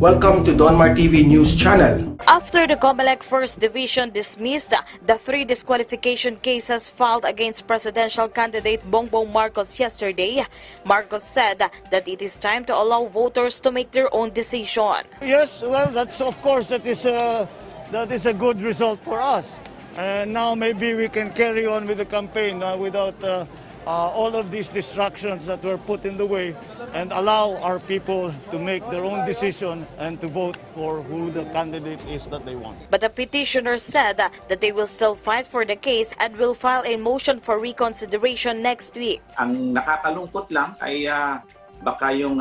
Welcome to Donmar TV News Channel. After the COMELEC First Division dismissed the 3 disqualification cases filed against presidential candidate Bongbong Marcos yesterday, Marcos said that it is time to allow voters to make their own decision. Yes, well, that is a good result for us. And now maybe we can carry on with the campaign without all of these distractions that were put in the way, and allow our people to make their own decision and to vote for who the candidate is that they want. But the petitioner said that they will still fight for the case and will file a motion for reconsideration next week. Ang nakakalungkot lang ay baka yung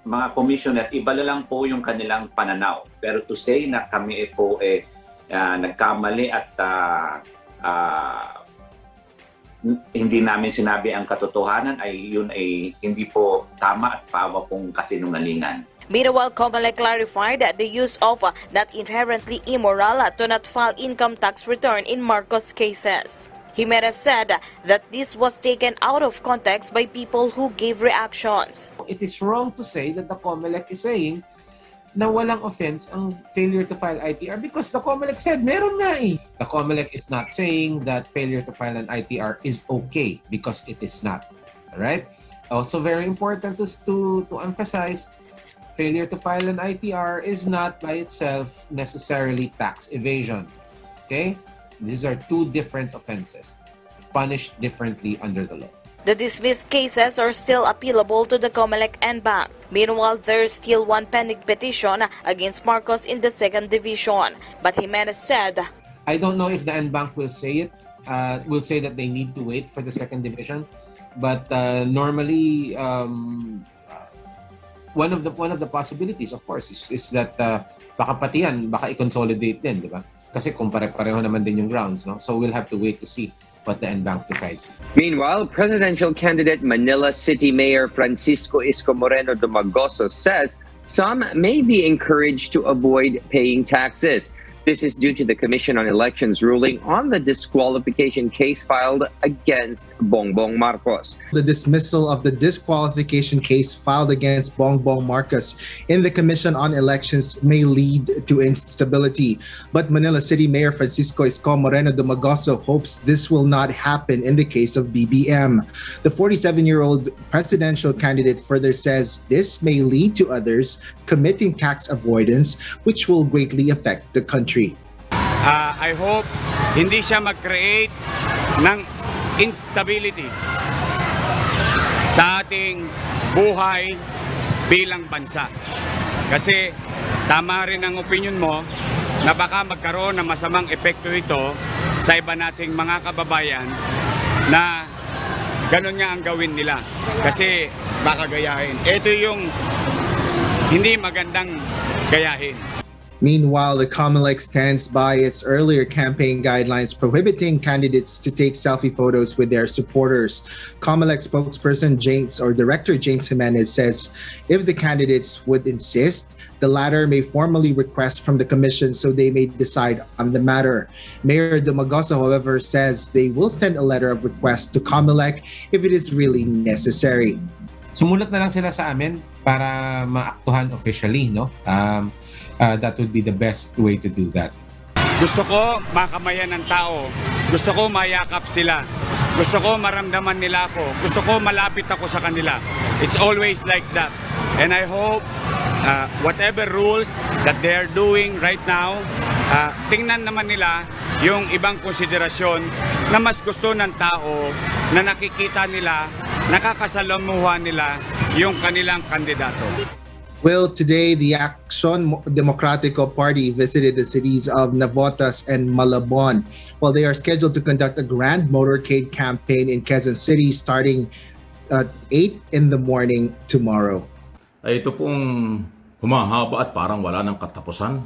mga commissioner, iba lang po yung kanilang pananaw. Pero to say na kami po nagkamali at hindi namin sinabi ang katotohanan, yun ay hindi po tama at pawa pong kasinungalingan. Meanwhile, COMELEC clarified the use of not inherently immoral to not file income tax return in Marcos cases. Jimenez said that this was taken out of context by people who gave reactions. It is wrong to say that the COMELEC is saying na walang offense ang failure to file ITR because the COMELEC said meron nga eh. The COMELEC is not saying that failure to file an ITR is okay because it is not. Alright? Also very important to emphasize, failure to file an ITR is not by itself necessarily tax evasion. Okay? These are 2 different offenses, punished differently under the law. The dismissed cases are still appealable to the COMELEC and Bank. Meanwhile, there is still 1 pending petition against Marcos in the 2nd Division. But Jimenez said, I don't know if the NBank will say it. Will say that they need to wait for the 2nd Division. But normally, one of the possibilities, of course, is that baka pati yan, baka i-consolidate din, di ba? Kasi kung pare-pareho naman din yung grounds, no? So we'll have to wait to see what the NBank decides. Meanwhile, presidential candidate Manila City Mayor Francisco Isko Moreno Dumagoso says some may be encouraged to avoid paying taxes. This is due to the Commission on Elections ruling on the disqualification case filed against Bongbong Marcos. The dismissal of the disqualification case filed against Bongbong Marcos in the Commission on Elections may lead to instability. But Manila City Mayor Francisco Isko Moreno Dumagoso hopes this will not happen in the case of BBM. The 47-year-old presidential candidate further says this may lead to others committing tax avoidance, which will greatly affect the country. I hope hindi siya mag-create ng instability sa ating buhay bilang bansa. Kasi tama rin ang opinion mo na baka magkaroon ng masamang epekto ito sa iba nating mga kababayan na ganun nga ang gawin nila. Kasi baka gayahin. Ito yung hindi magandang gayahin. Meanwhile, the COMELEC stands by its earlier campaign guidelines prohibiting candidates to take selfie photos with their supporters. COMELEC spokesperson Director James Jimenez says if the candidates would insist, the latter may formally request from the commission so they may decide on the matter. Mayor Dumagoso, however, says they will send a letter of request to COMELEC if it is really necessary. Sumulat na lang sila sa amin para maaktuhan officially, no? That would be the best way to do that. Gusto ko makamayan ng tao. Gusto ko mayakap sila. Gusto ko maramdaman nila ako. Gusto ko malapit ako sa kanila. It's always like that. And I hope whatever rules that they're doing right now, tingnan naman nila yung ibang konsiderasyon na mas gusto ng tao na nakikita nila, nakakasalamuha nila yung kanilang kandidato. Well, today, the Action Democratico Party visited the cities of Navotas and Malabon, while they are scheduled to conduct a grand motorcade campaign in Quezon City starting at 8 in the morning tomorrow. Ito pong humahaba at parang wala ng katapusan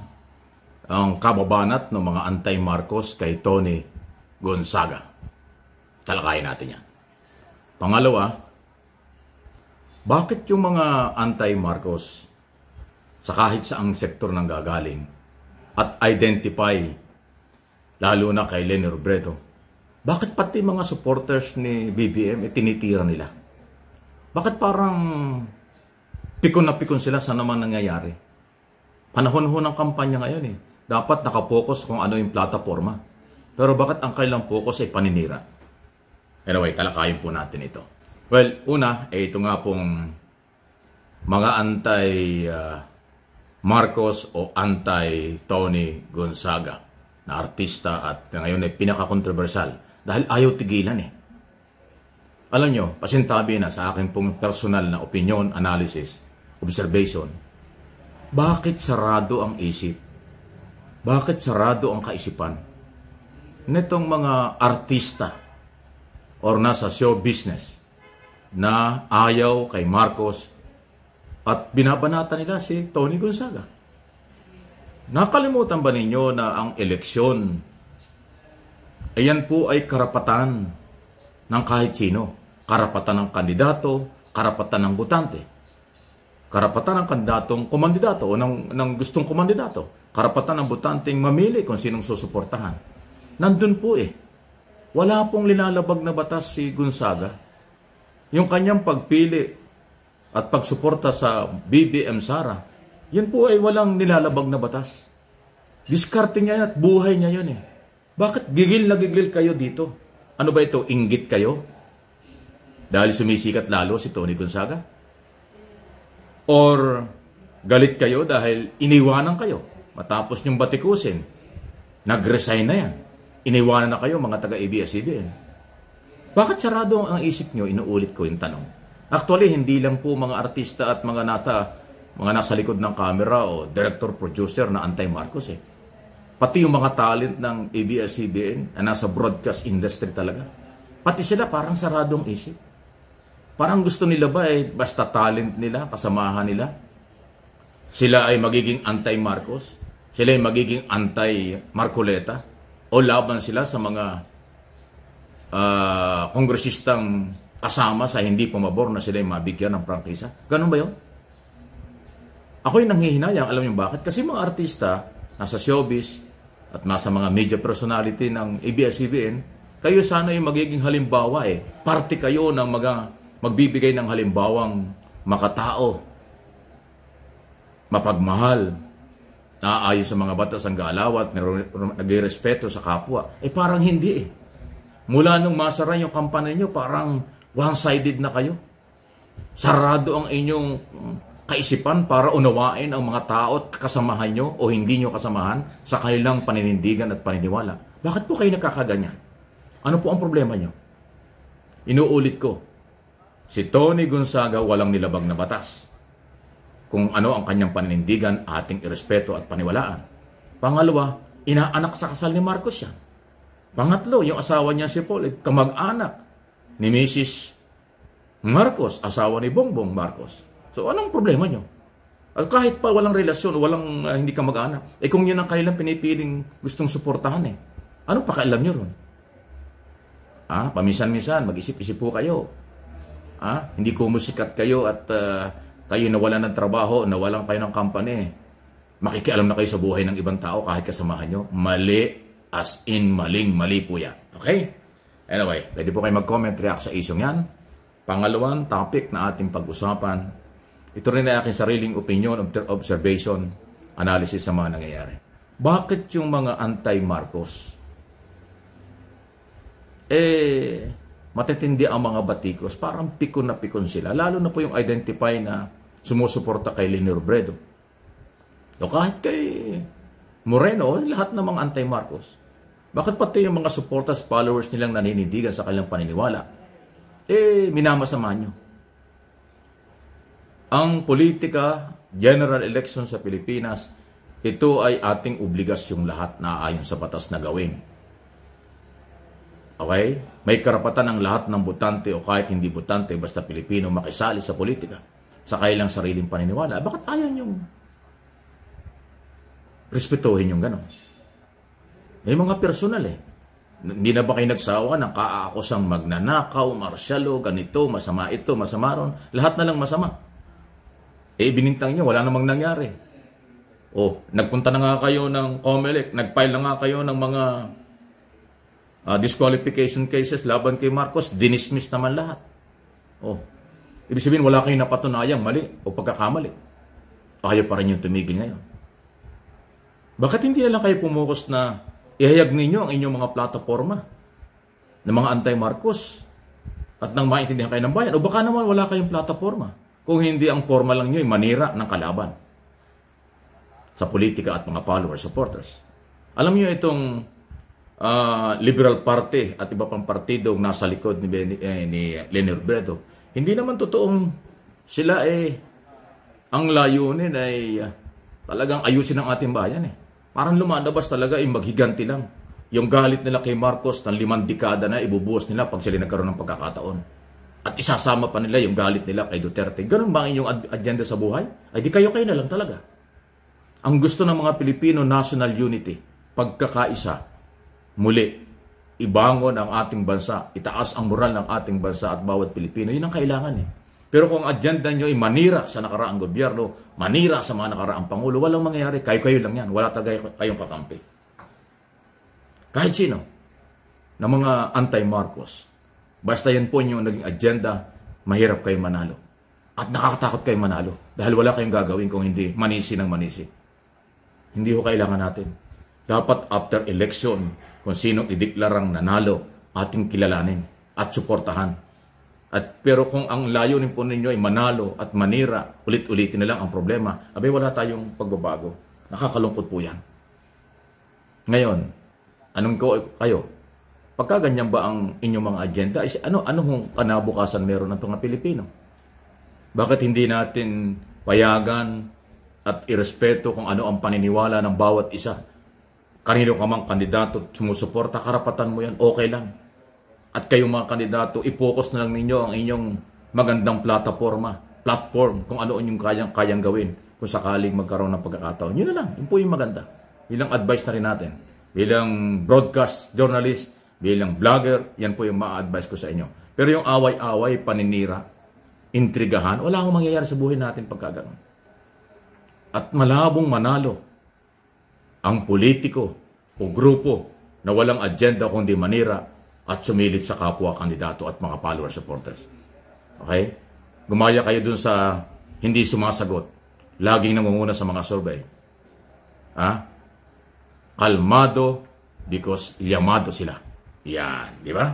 ang kababanat ng mga anti-Marcos kay Tony Gonzaga. Talakayin natin yan. Pangalawa, bakit yung mga anti-Marcos sa kahit saang sektor nang gagaling at identify, lalo na kay Leni Robredo, bakit pati mga supporters ni BBM tinitira nila? Bakit parang Pikon na pikon sila sa naman nangyayari. Panahon ho ng kampanya ngayon eh. Dapat nakapokus kung ano yung plataforma. Pero bakit ang kailang focus ay paninira? Anyway, talakayin po natin ito. Well, una, ito nga pong mga anti-Marcos o anti-Tony Gonzaga na artista at ngayon ay pinaka-controversial dahil ayaw tigilan eh. Alam nyo, pasintabi na sa akin pong personal na opinion, analysis, observation, bakit sarado ang isip? Bakit sarado ang kaisipan nitong mga artista or nasa show business na ayaw kay Marcos at binabanata nila si Tony Gonzaga? Nakalimutan ba ninyo na ang eleksyon, ayan po ay karapatan ng kahit sino. Karapatan ng kandidato, karapatan ng botante. Karapatan ng kandidatong kumandidato o ng gustong kumandidato. Karapatan ng botanteng mamili kung sinong susuportahan. Nandun po eh. Wala pong linalabag na batas si Gonzaga. Yung kanyang pagpili at pagsuporta sa BBM Sara, yan po ay walang nilalabag na batas. Diskarte niya at buhay niya yun eh. Bakit gigil na gigil kayo dito? Ano ba ito? Inggit kayo? Dahil sumisikat lalo si Tony Gonzaga? Or galit kayo dahil iniwanan kayo matapos niyong batikusin? Nag-resign na yan. Iniwanan na kayo mga taga-ABS-CBN. Bakit sarado ang isip niyo? Inuulit ko yung tanong. Actually, hindi lang po mga artista at mga nasa likod ng camera o director-producer na anti-Marcos eh. Pati yung mga talent ng ABS-CBN na nasa broadcast industry talaga. Pati sila parang saradong isip. Parang gusto nila ba eh, basta talent nila, kasamahan nila? Sila ay magiging anti-Marcos? Sila ay magiging anti-Marcoleta? O laban sila sa mga kongresistang kasama sa hindi pumabor na sila ay mabigyan ng prangkisa? Ganun ba yun? Ako'y nanghihinayang, alam niyo bakit? Kasi mga artista, nasa showbiz, at nasa mga media personality ng ABS-CBN, kayo sana yung magiging halimbawa eh. Parte kayo ng magbibigay ng halimbawang makatao, mapagmahal, naaayon sa mga batas ang galaw at nagrespeto sa kapwa. Eh parang hindi eh. Mula nung masara yung kampanya nyo, parang one-sided na kayo. Sarado ang inyong kaisipan para unawain ang mga tao at kasamahan nyo o hindi nyo kasamahan sa kanilang paninindigan at paniniwala. Bakit po kayo nakakaganyan? Ano po ang problema nyo? Inuulit ko, si Tony Gonzaga walang nilabag na batas. Kung ano ang kanyang paninindigan, ating irespeto at paniwalaan. Pangalawa, inaanak sa kasal ni Marcos yan. Pangatlo, yung asawa niya si Paul, kamag-anak ni Mrs. Marcos, asawa ni Bongbong Marcos. So, anong problema nyo? Kahit pa walang relasyon, walang hindi ka mag-anak, kung yun ang kailang pinipiling gustong suportahan eh, anong pakialam nyo ron? Paminsan-minsan, mag-isip-isip po kayo. Hindi kumusikat kayo at kayo nawalan ng trabaho, nawalan kayo ng company. Makikialam na kayo sa buhay ng ibang tao kahit kasamahan nyo. Mali, as in maling-mali po yan. Okay? Anyway, pwede po kayo mag-comment, react sa isyong yan. Pangalawang topic na ating pag-usapan, ito rin ay aking sariling opinion, observation, analysis sa mga nangyayari. Bakit yung mga anti-Marcos, matitindi ang mga batikos, parang pikon na pikon sila, lalo na po yung identify na sumusuporta kay Leni Robredo. O kahit kay Moreno, lahat ng mga anti-Marcos. Bakit pati yung mga supporters, followers nilang naninindigan sa kanilang paniniwala, minamasama nyo? Ang politika, general election sa Pilipinas, ito ay ating obligasyong lahat na ayon sa batas na gawin. Okay? May karapatan ang lahat ng botante o kahit hindi botante, basta Pilipino, makisali sa politika sa kailang sariling paniniwala. Bakit ayaw niyong respetuhin yung gano'n? May mga personal eh. Hindi na ba kayo nagsawa ng kaakusang magnanakaw, marsyalo, ganito, masama ito, masama ron? Lahat na lang masama. Binintang nyo, wala namang nangyari. Nagpunta na nga kayo ng COMELEC, nagfile na nga kayo ng mga disqualification cases laban kay Marcos, dinismiss naman lahat. Ibig sabihin, wala kayong napatunayang mali o pagkakamali. Ayaw pa rin yung tumigil ngayon. Bakit hindi na lang kayo pumukus na ihayag ninyo ang inyong mga plataforma ng mga anti-Marcos at nang maintindihan kayo ng bayan? O baka naman wala kayong plataforma kung hindi ang forma lang nyo ay manira ng kalaban sa politika at mga followers, supporters. Alam niyo itong Liberal Party at iba pang partido nasa likod ni Leni Robredo, hindi naman totoong sila ang layunin ay talagang ayusin ang ating bayan Parang lumalabas talaga maghiganti lang. Yung galit nila kay Marcos ng 5 dekada na ibubuhos nila pag sila nagkaroon ng pagkakataon. At isasama pa nila yung galit nila kay Duterte. Ganun ba ang inyong agenda sa buhay? Ay di kayo na lang talaga. Ang gusto ng mga Pilipino, national unity, pagkakaisa, muli, ibangon ang ating bansa, itaas ang moral ng ating bansa at bawat Pilipino. Yun ang kailangan Pero kung agenda nyo ay manira sa nakaraang gobyerno, manira sa mga nakaraang Pangulo, walang mangyayari. Kayo lang yan. Wala talaga kayong kakampi. Kahit sino na mga anti-Marcos, basta yan po yung naging agenda, mahirap kayo manalo. At nakakatakot kayo manalo. Dahil wala kayong gagawin kung hindi manisi ng manisi. Hindi ko kailangan natin. Dapat after election, kung sinong ideklarang nanalo, ating kilalanin at suportahan. Pero kung ang layunin po ninyo ay manalo at manira, ulit-ulitin na lang ang problema, abay wala tayong pagbabago. Nakakalungkot po yan. Ngayon, anong kayo? Pagka ganyan ba ang inyong mga agenda, anong kanabukasan meron ng mga Pilipino? Bakit hindi natin payagan at irespeto kung ano ang paniniwala ng bawat isa? Kanino ka mang kandidato sumusuporta, karapatan mo yan, okay lang. At kayong mga kandidato, i-focus na lang ninyo ang inyong magandang platform, kung ano yung kayang gawin kung sakaling magkaroon ng pagkakataon. Yun na lang, yun po yung maganda. Bilang advice na rin natin. Bilang broadcast journalist, bilang vlogger, yan po yung ma-advise ko sa inyo. Pero yung away-away, paninira, intrigahan, wala akong mangyayari sa buhay natin pagka gano'n. At malabong manalo ang politiko o grupo na walang agenda kundi manira at sumilit sa kapwa kandidato at mga follower supporters. Okay? Gumaya kayo dun sa hindi sumasagot. Laging nangunguna sa mga survey. Kalmado because llamado sila. Yan, di ba?